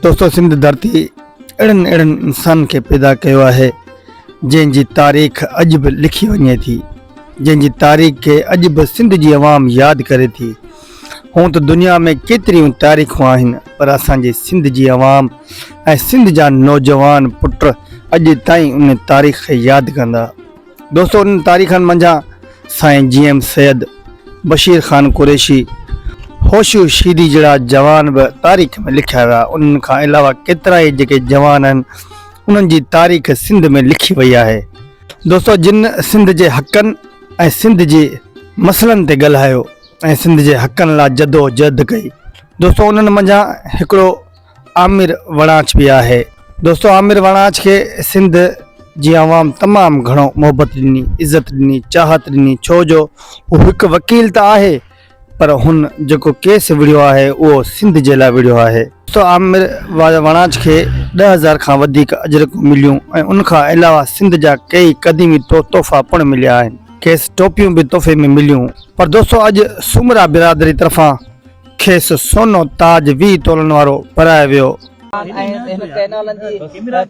दोस्तों सिंध धरती अड़न इंसान के पैदा किया है जैसी तारीख़ अज भी लिखी वने थी, जैसी तारीख़ के अज भी सिंध की अवाम याद करे थी। हूँ तो दुनिया में केतरियों तारीख़ूं आहिनि, पर असांजे सिंध की अवाम ए सिंध जा नौजवान पुट अज ताईं उन तारीख़ खे याद कंदा। दोस्तों उन तारीख़नि मंझां साईं GM सैयद, बशीर खान कुरैशी, होशू शीदी जड़ा जवान भी तारीख़ में लिखा हुआ। उन खां अलावा केतरा ही जेके जवान आहिनि उन्हनि जी तारीख़ सिंध में लिखी वई आहे। दोस्तों जिन सिंध के हक़नि ऐं सिंध जे मसइलनि ते ॻाल्हायो ऐं सिंध जे हक़नि लाइ जदोजहद कई। दोस्तों उन्हनि मंझां हिकिड़ो आमिर वणाच भी आहे। दोस्तों आमिर वणाच के सिंध जी आवाम तमाम घणो मोहब्बत ॾिनी, इज़त ॾिनी, चाहत ॾिनी, छो जो वो हिकु वकील तो आहे पर हुन जो केस विड़ियो आहे वो सिंध जे लाइ विड़ियो आहे। तो आमिर वणाच के 10,000 खां वधीक अजरकूं मिलियूं ऐं उन खां अलावा सिंध जा कई क़दीमी तोहफ़ा पिण मिलिया आहिनि, खेस टोपियूं भी तोहफ़े में मिलियूं। पर दोस्तों अज सुमरा बिरादरी तरफां खेस सोनो ताज 20 तोलन वारो परायो वियो।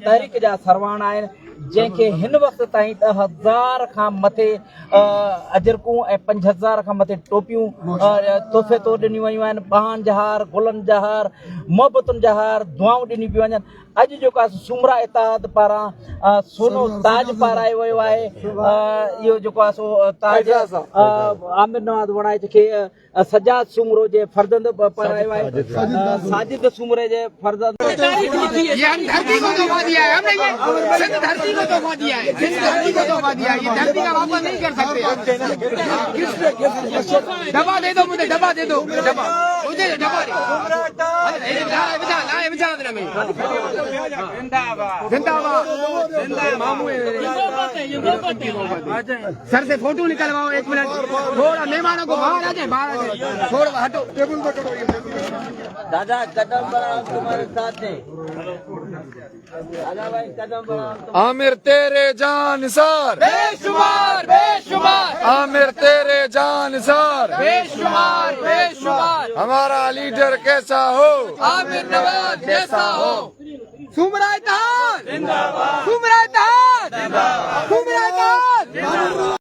तारीख़ जा सरवाण आहिनि जंहिंखे हिन वक़्त ताईं 10,000 खां मथे अजरकूं ऐं 5,000 खां मथे टोपियूं तोहफ़े तौर ॾिनियूं वयूं आहिनि। ॿाहनि जा हार, गुलनि जा हार, मोहबतुनि जा हार, दुआऊं ॾिनी पियूं वञनि। अॼु जेको आहे सुमरा इताद पारां सोनो ताज पारायो वियो आहे। इहो जेको आहे सो ताज आमिर नवाज़ वणाच खे सजाद सुमरो जे फर्ज़ंद पारायो आहे, साजिद सुमरे जे फर्ज़ंद। ये हम धरती को तोहफा दिया है, हमने ये सिंध धरती को तोहफा दिया है, सिंध धरती को तोहफा दिया है, ये धरती का वापस नहीं कर सकते। डब्बा दे दो मुझे, डब्बा दे दो, डब्बा मुझे डब्बा दे। जिंदाबाद मामू सर से फोटो निकलवाओ, 1 मिनट थोड़ा मेहमानों को बाहर आ जाए, बाहर आ जाए, थोड़ा हटो टेबल पे करो। दादा कदम बढ़ाओ, तुम्हारे साथ है दादा भाई, कदम बढ़ाओ। आमिर तेरे जानसार बेशुमार बेशुमार, आमिर तेरे जानसार बेशुमार बेशुमार, हमारा लीडर कैसा हो, आमिर नवाज जैसा हो। सुमरा इत्तेहाद जिंदाबाद, सुमरा इत्तेहाद जिंदाबाद, सुमरा इत्तेहाद जिंदाबाद।